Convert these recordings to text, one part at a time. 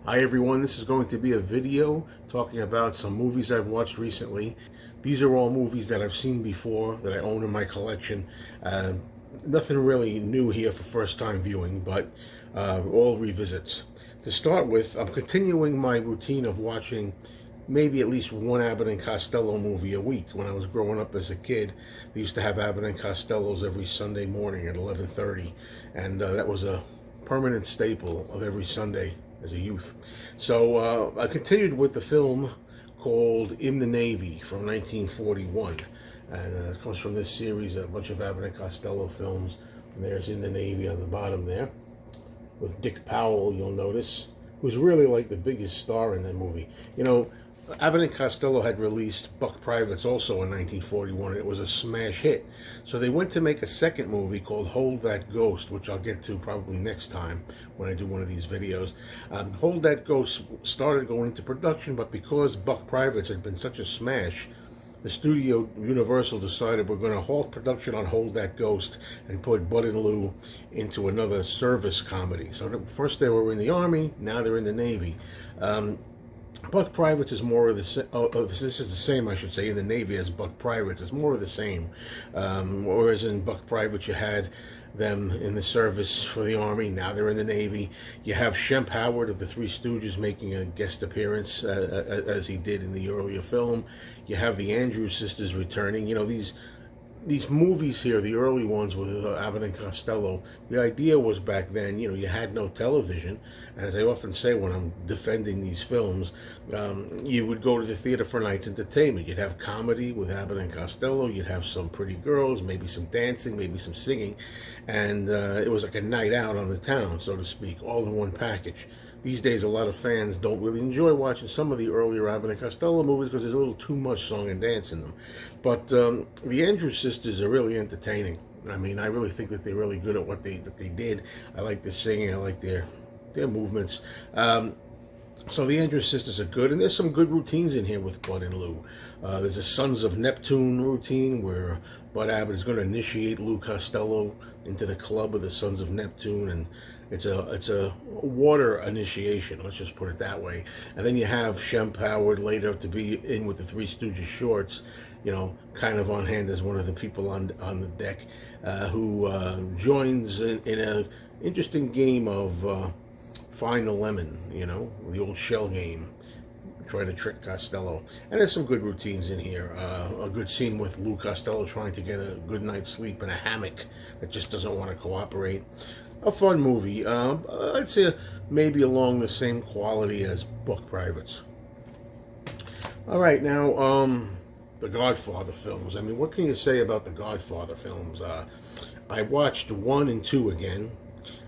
Hi everyone, this is going to be a video talking about some movies I've watched recently. These are all movies that I've seen before, that I own in my collection. Nothing really new here for first time viewing, but all revisits. To start with, I'm continuing my routine of watching maybe at least one Abbott and Costello movie a week. When I was growing up as a kid, they used to have Abbott and Costellos every Sunday morning at 11:30, and that was a permanent staple of every Sunday as a youth. So I continued with the film called In the Navy from 1941. And it comes from this series, a bunch of Abbott and Costello films. And there's In the Navy on the bottom there, with Dick Powell, you'll notice, who's really like the biggest star in that movie. You know, Abbott and Costello had released Buck Privates also in 1941, and it was a smash hit. So they went to make a second movie called Hold That Ghost, which I'll get to probably next time when I do one of these videos. Hold That Ghost started going into production, but because Buck Privates had been such a smash, the studio Universal decided we're going to halt production on Hold That Ghost and put Bud and Lou into another service comedy. So first they were in the Army, now they're in the Navy. Buck Privates is more of the this is the same, I should say, in the Navy as Buck Privates. It's more of the same. Whereas in Buck Privates you had them in the service for the Army, now they're in the Navy. You have Shemp Howard of the Three Stooges making a guest appearance as he did in the earlier film. You have the Andrews sisters returning. You know, these movies here, the early ones with Abbott and Costello, the idea was back then, you know, you had no television. And as I often say when I'm defending these films, you would go to the theater for night's entertainment. You'd have comedy with Abbott and Costello, you'd have some pretty girls, maybe some dancing, maybe some singing, and it was like a night out on the town, so to speak, all in one package. These days, a lot of fans don't really enjoy watching some of the earlier Abbott and Costello movies because there's a little too much song and dance in them. But the Andrews sisters are really entertaining. I mean, I really think that they're really good at what they did. I like their singing. I like their movements. So the Andrews sisters are good, and there's some good routines in here with Bud and Lou. There's a Sons of Neptune routine where Bud Abbott is going to initiate Lou Costello into the club of the Sons of Neptune, and it's a water initiation, let's just put it that way. And then you have Shemp Howard later to be in with the Three Stooges shorts, you know, kind of on hand as one of the people on the deck, who joins in a interesting game of Find the Lemon, you know, the old shell game, trying to trick Costello. And there's some good routines in here. A good scene with Lou Costello trying to get a good night's sleep in a hammock that just doesn't want to cooperate. A fun movie. I'd say maybe along the same quality as Buck Privates. All right, now the Godfather films. I mean, what can you say about the Godfather films? I watched 1 and 2 again.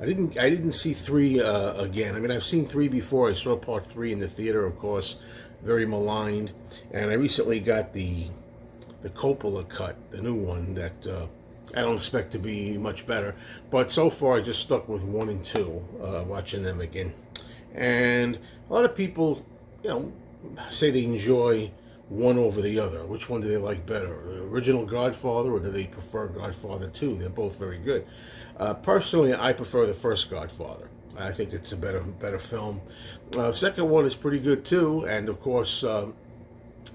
I didn't see 3 again. I mean, I've seen 3 before. I saw part 3 in the theater, of course, very maligned. And I recently got the Coppola cut, the new one that I don't expect to be much better. But so far, I just stuck with 1 and 2, watching them again. And a lot of people, you know, say they enjoy one over the other. Which one do they like better? The original Godfather, or do they prefer Godfather 2? They're both very good. Personally, I prefer the first Godfather. I think it's a better film. Second one is pretty good too, and of course,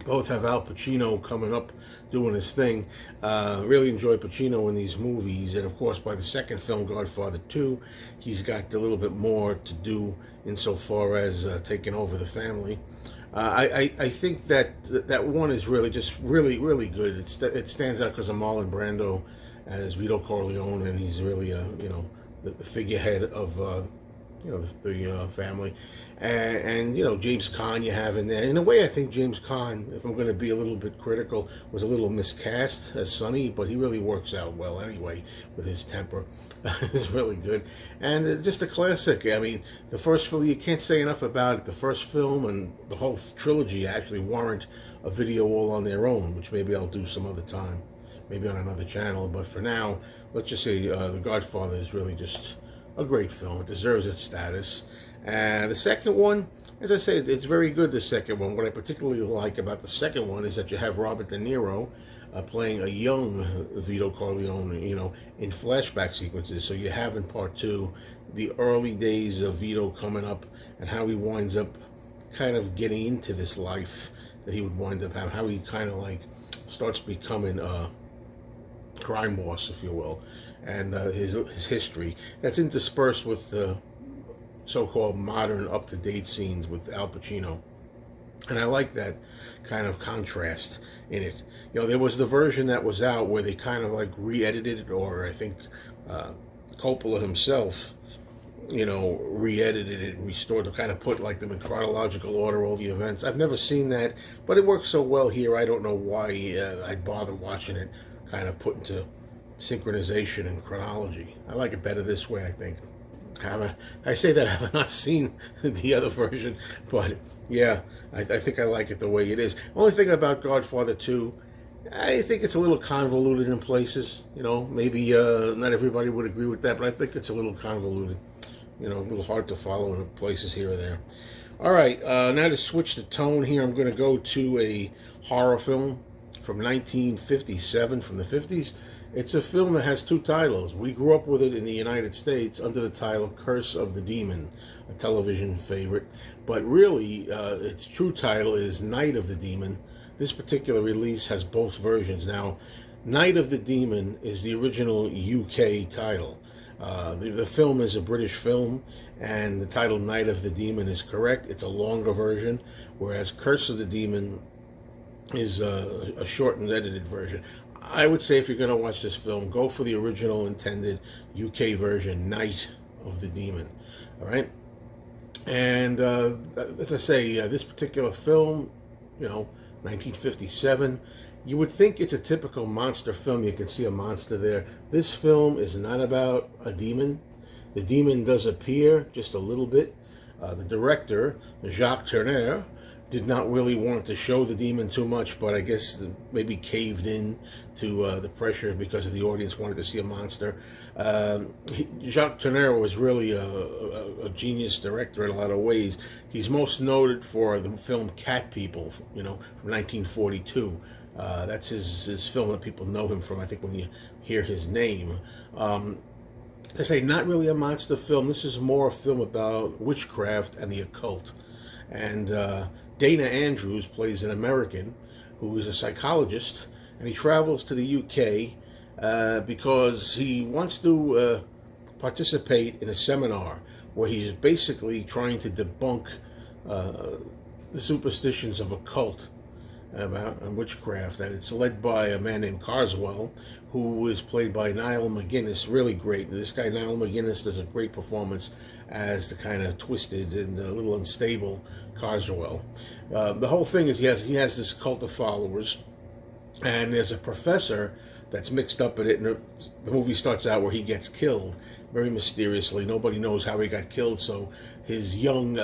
both have Al Pacino coming up doing his thing. Really enjoy Pacino in these movies, and of course, by the second film, Godfather 2, he's got a little bit more to do insofar as taking over the family. I think that one is really just really good. It stands out because of Marlon Brando as Vito Corleone, and he's really you know, the figurehead of you know, the family, and you know, James Caan you have in there. In a way, I think James Caan, if I'm going to be a little bit critical, was a little miscast as Sonny, but he really works out well anyway with his temper. It's really good, and just a classic. I mean, the first film, you can't say enough about it. The first film and the whole trilogy actually warrant a video all on their own, which maybe I'll do some other time, maybe on another channel. But for now, let's just say The Godfather is really just a great film. It deserves its status. And the second one, as I said, it's very good, the second one. What I particularly like about the second one is that you have Robert De Niro playing a young Vito Corleone, in flashback sequences. So you have in part two the early days of Vito coming up and how he winds up kind of getting into this life that he would wind up having, how he kind of like starts becoming a crime boss, if you will, and his history. That's interspersed with the so-called modern, up-to-date scenes with Al Pacino. And I like that kind of contrast in it. There was the version that was out where they kind of like re-edited it, or I think Coppola himself, re-edited it and restored it, kind of put like them in chronological order, all the events. I've never seen that, but it works so well here. I don't know why I'd bother watching it kind of put into synchronization and chronology. I like it better this way, I think. I say that I have not seen the other version, but yeah, I think I like it the way it is. Only thing about Godfather 2, I think it's a little convoluted in places. Maybe not everybody would agree with that, but I think it's a little convoluted. A little hard to follow in places here or there. All right, now to switch the tone here, I'm going to go to a horror film from 1957, from the 50s. It's a film that has two titles. We grew up with it in the United States under the title Curse of the Demon, a television favorite. But really, its true title is Night of the Demon. This particular release has both versions. Now, Night of the Demon is the original UK title. The film is a British film, and the title Night of the Demon is correct. It's a longer version, whereas Curse of the Demon is a shortened, edited version. I would say if you're going to watch this film, go for the original intended UK version, Night of the Demon. All right? And as I say, this particular film, 1957, you would think it's a typical monster film. You can see a monster there. This film is not about a demon. The demon does appear just a little bit. The director, Jacques Tourneur, did not really want to show the demon too much, but I guess maybe caved in to the pressure because of the audience wanted to see a monster. Jacques Tourneur was really a genius director in a lot of ways. He's most noted for the film Cat People, from 1942. That's his film that people know him from, I think, when you hear his name. They say not really a monster film. This is more a film about witchcraft and the occult. And Dana Andrews plays an American who is a psychologist, and he travels to the UK because he wants to participate in a seminar where he's basically trying to debunk the superstitions of occult about witchcraft, and it's led by a man named Carswell, who is played by Niall McGuinness. Really great. This guy Niall McGuinness does a great performance as the kind of twisted and a little unstable Carswell. The whole thing is he has this cult of followers, and there's a professor that's mixed up in it, and the movie starts out where he gets killed very mysteriously. Nobody knows how he got killed, so his young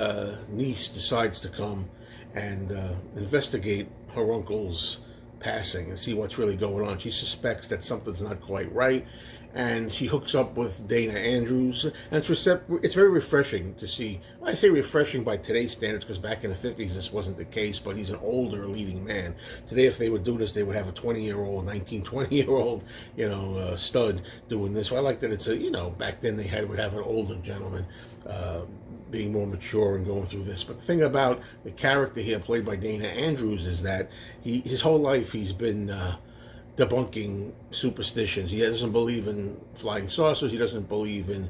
niece decides to come and investigate her uncle's passing and see what's really going on. She suspects that something's not quite right, and she hooks up with Dana Andrews, and it's very refreshing to see. I say refreshing by today's standards, because back in the 50s this wasn't the case, but he's an older leading man. Today, if they would do this, they would have a 20-year-old stud doing this. So I like that it's back then they would have an older gentleman being more mature and going through this. But the thing about the character here, played by Dana Andrews, is that his whole life he's been debunking superstitions. He doesn't believe in flying saucers. He doesn't believe in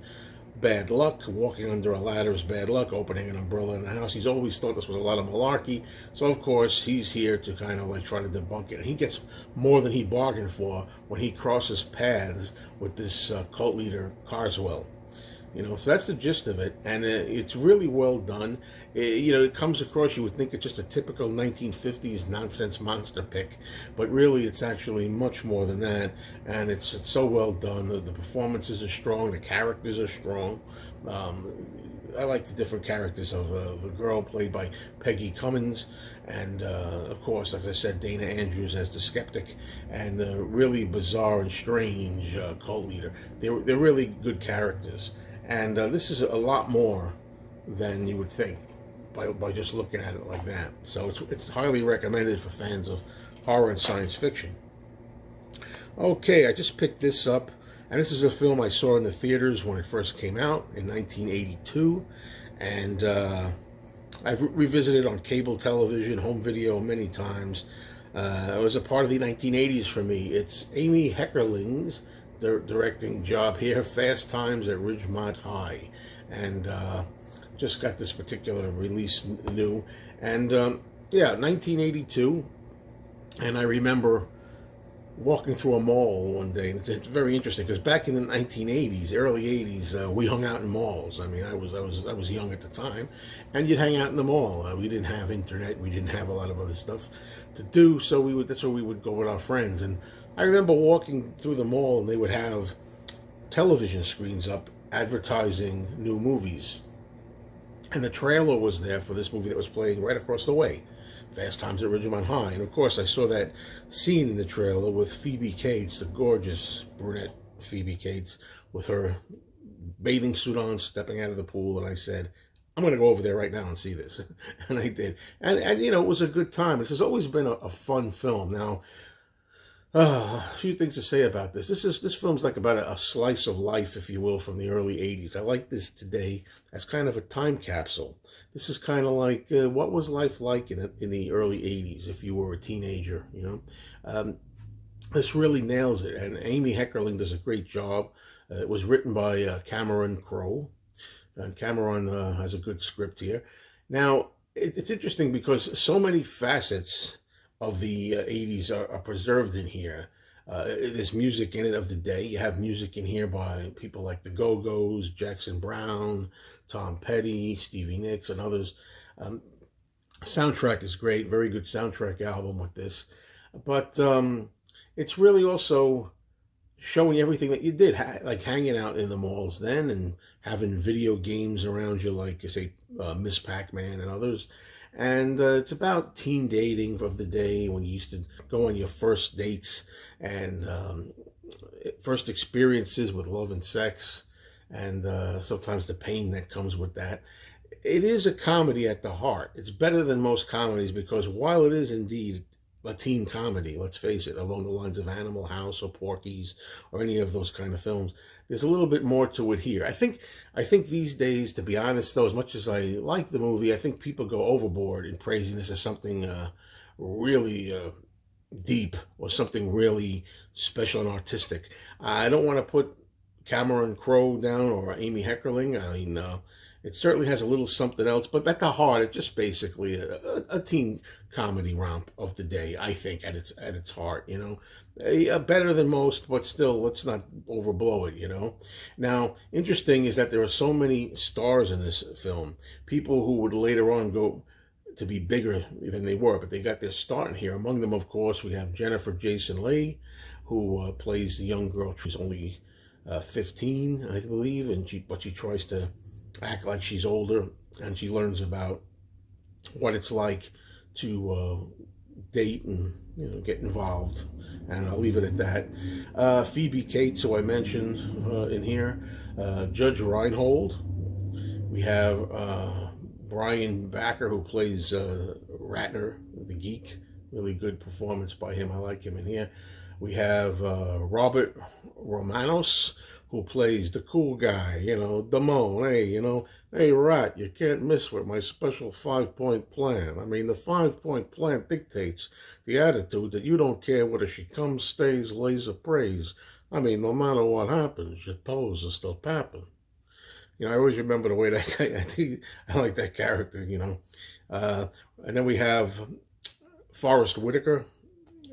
bad luck. Walking under a ladder is bad luck. Opening an umbrella in the house. He's always thought this was a lot of malarkey. So, of course, he's here to kind of like try to debunk it. And he gets more than he bargained for when he crosses paths with this cult leader, Carswell. So that's the gist of it, and it's really well done. It comes across, you would think it's just a typical 1950s nonsense monster pick, but really it's actually much more than that, and it's so well done. The performances are strong, the characters are strong. I like the different characters of the girl played by Peggy Cummins, and of course, like I said, Dana Andrews as the skeptic, and the really bizarre and strange cult leader. They're really good characters. And this is a lot more than you would think by just looking at it like that. So it's highly recommended for fans of horror and science fiction. Okay, I just picked this up, and this is a film I saw in the theaters when it first came out in 1982, and I've revisited on cable television, home video many times. It was a part of the 1980s for me. It's Amy Heckerling's directing job here, Fast Times at Ridgemont High, and just got this particular release new, and yeah, 1982, and I remember walking through a mall one day, and it's very interesting because back in the 1980s, early 80s, we hung out in malls. I mean, I was young at the time, and you'd hang out in the mall. We didn't have internet, we didn't have a lot of other stuff to do, so that's where we would go with our friends. And I remember walking through the mall, and they would have television screens up advertising new movies, and the trailer was there for this movie that was playing right across the way, Fast Times at Ridgemont High. And of course, I saw that scene in the trailer with Phoebe Cates, the gorgeous brunette Phoebe Cates, with her bathing suit on, stepping out of the pool. And I said, I'm going to go over there right now and see this. And I did. And you know, it was a good time. This has always been a fun film. Now, a few things to say about this. This film's like about a slice of life, if you will, from the early 80s. I like this today as kind of a time capsule. This is kind of like what was life like in the early 80s if you were a teenager, you know? This really nails it, and Amy Heckerling does a great job. It was written by Cameron Crowe, and Cameron has a good script here. Now, it's interesting because so many facets of the 80s are preserved in here. There's music in it of the day. You have music in here by people like the Go-Go's, Jackson Browne, Tom Petty, Stevie Nicks, and others. Soundtrack is great. Very good soundtrack album with this. But it's really also showing everything that you did, like hanging out in the malls then and having video games around you, like, say, Miss Pac-Man and others. And it's about teen dating of the day when you used to go on your first dates and first experiences with love and sex, and sometimes the pain that comes with that. It is a comedy at the heart. It's better than most comedies because while it is indeed a teen comedy, let's face it, along the lines of Animal House or Porky's or any of those kind of films, there's a little bit more to it here. I think these days, to be honest, though, as much as I like the movie, I think people go overboard in praising this as something really deep or something really special and artistic. I don't want to put Cameron Crowe down or Amy Heckerling. I mean, it certainly has a little something else, but at the heart, it's just basically a teen comedy romp of the day, I think, at its heart, you know. Better than most, but still, let's not overblow it, you know. Now, interesting is that there are so many stars in this film, people who would later on go to be bigger than they were, but they got their start in here. Among them, of course, we have Jennifer Jason Leigh, who plays the young girl. She's only 15, I believe, but she tries to act like she's older, and she learns about what it's like to date and, you know, get involved. And I'll leave it at that. Phoebe Cates, who I mentioned in here, Judge Reinhold. We have Brian Backer, who plays Ratner, the geek. Really good performance by him. I like him in here. We have Robert Romanos, who plays the cool guy, you know, Damone. Hey, you know, hey, Rat, you can't miss with my special 5-point plan. I mean, the 5-point plan dictates the attitude that you don't care whether she comes, stays, lays, or prays. I mean, no matter what happens, your toes are still tapping. You know, I always remember the way that guy, I like that character, you know. And then we have Forrest Whitaker.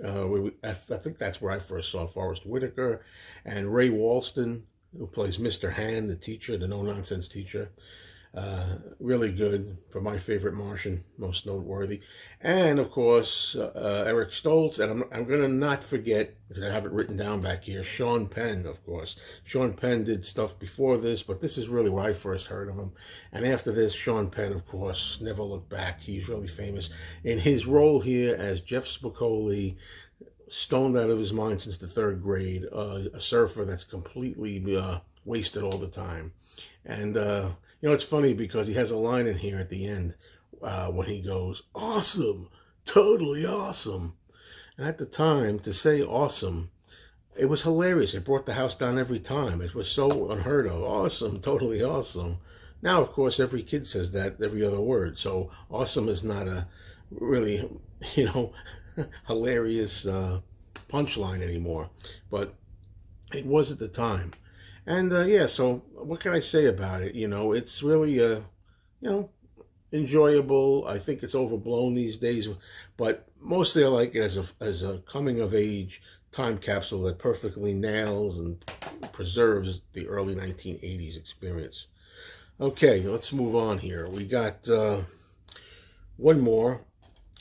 I think that's where I first saw Forrest Whitaker, and Ray Walston, who plays Mr. Hand, the teacher, the no-nonsense teacher. Really good, for my favorite Martian, most noteworthy. And, of course, Eric Stoltz, and I'm going to not forget, because I have it written down back here, Sean Penn, of course. Sean Penn did stuff before this, but this is really where I first heard of him. And after this, Sean Penn, of course, never looked back. He's really famous. In his role here as Jeff Spicoli, stoned out of his mind since the 3rd grade, a surfer that's completely wasted all the time. And, you know, it's funny because he has a line in here at the end when he goes, "Awesome, totally awesome." And at the time, to say awesome, it was hilarious. It brought the house down every time. It was so unheard of. Awesome, totally awesome. Now, of course, every kid says that every other word. So awesome is not a really, you know, hilarious punchline anymore. But it was at the time. And yeah, so what can I say about it? You know, it's really, you know, enjoyable. I think it's overblown these days, but mostly I like it as a coming of age time capsule that perfectly nails and preserves the early 1980s experience. Okay, let's move on here. We got one more,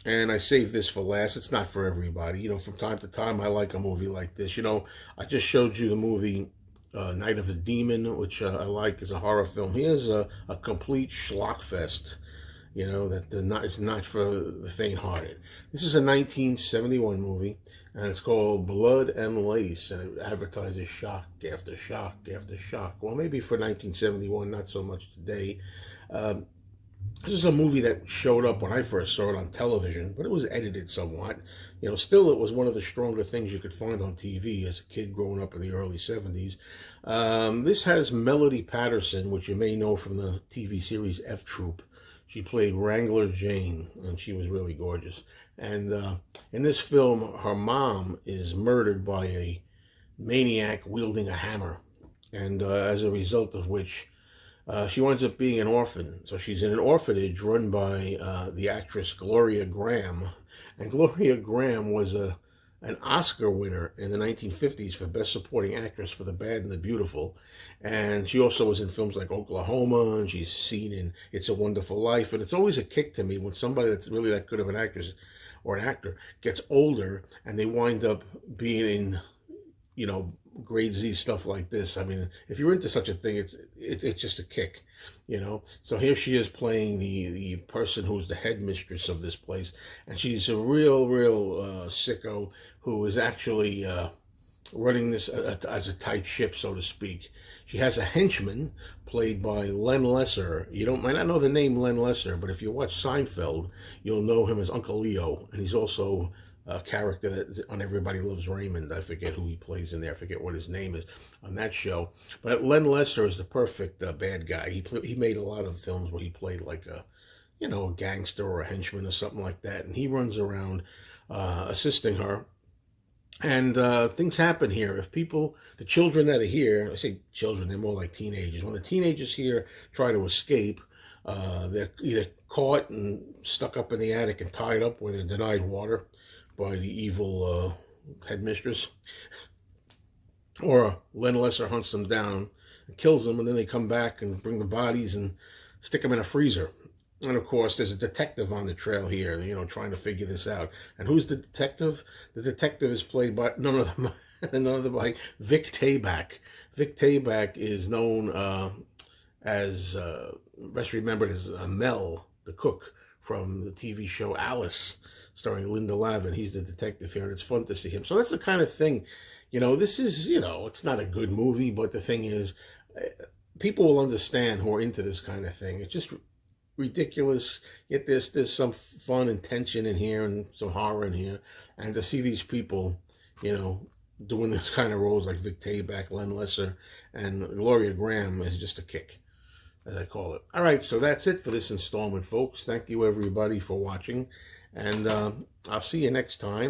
and I saved this for last. It's not for everybody. You know, from time to time, I like a movie like this. You know, I just showed you the movie Night of the Demon, which I like as a horror film. Here's a complete schlockfest. You know, that it's not for the faint-hearted. This is a 1971 movie, and it's called Blood and Lace, and it advertises shock after shock after shock. Well, maybe for 1971, not so much today. Um, this is a movie that showed up when I first saw it on television, but it was edited somewhat. You know, still it was one of the stronger things you could find on TV as a kid growing up in the early 70s. This has Melody Patterson, which you may know from the TV series F Troop. She played Wrangler Jane, and she was really gorgeous. And in this film, her mom is murdered by a maniac wielding a hammer, and as a result of which, she winds up being an orphan. So she's in an orphanage run by the actress Gloria Graham. And Gloria Graham was an Oscar winner in the 1950s for Best Supporting Actress for The Bad and the Beautiful. And she also was in films like Oklahoma, and she's seen in It's a Wonderful Life. And it's always a kick to me when somebody that's really that good of an actress or an actor gets older and they wind up being in, you know, grade Z stuff like this. I mean, if you're into such a thing, it's just a kick, you know. So here she is playing the person who's the headmistress of this place, and she's a real sicko who is actually running this as a tight ship, so to speak. She has a henchman played by Len Lesser. Might not know the name Len Lesser, but if you watch Seinfeld, you'll know him as Uncle Leo, and he's also a character that on Everybody Loves Raymond. I forget who he plays in there. I forget what his name is on that show. But Len Lesser is the perfect bad guy. He made a lot of films where he played like a, you know, a gangster or a henchman or something like that. And he runs around assisting her. And things happen here. If the children that are here, I say children, they're more like teenagers. When the teenagers here try to escape, they're either caught and stuck up in the attic and tied up where they're denied water by the evil headmistress, or Len Lesser hunts them down and kills them, and then they come back and bring the bodies and stick them in a freezer. And of course, there's a detective on the trail here, you know, trying to figure this out. And who's the detective? The detective is played by none other by Vic Tayback. Vic Tayback is known as best remembered as Mel, the cook from the TV show Alice, starring Linda Lavin. He's the detective here, and it's fun to see him. So that's the kind of thing, you know, this is, you know, it's not a good movie, but the thing is, people will understand who are into this kind of thing. It's just ridiculous, yet there's some fun and tension in here and some horror in here. And to see these people, you know, doing this kind of roles like Vic Tayback, Len Lesser, and Gloria Graham is just a kick, as I call it. All right, so that's it for this installment, folks. Thank you, everybody, for watching. And I'll see you next time.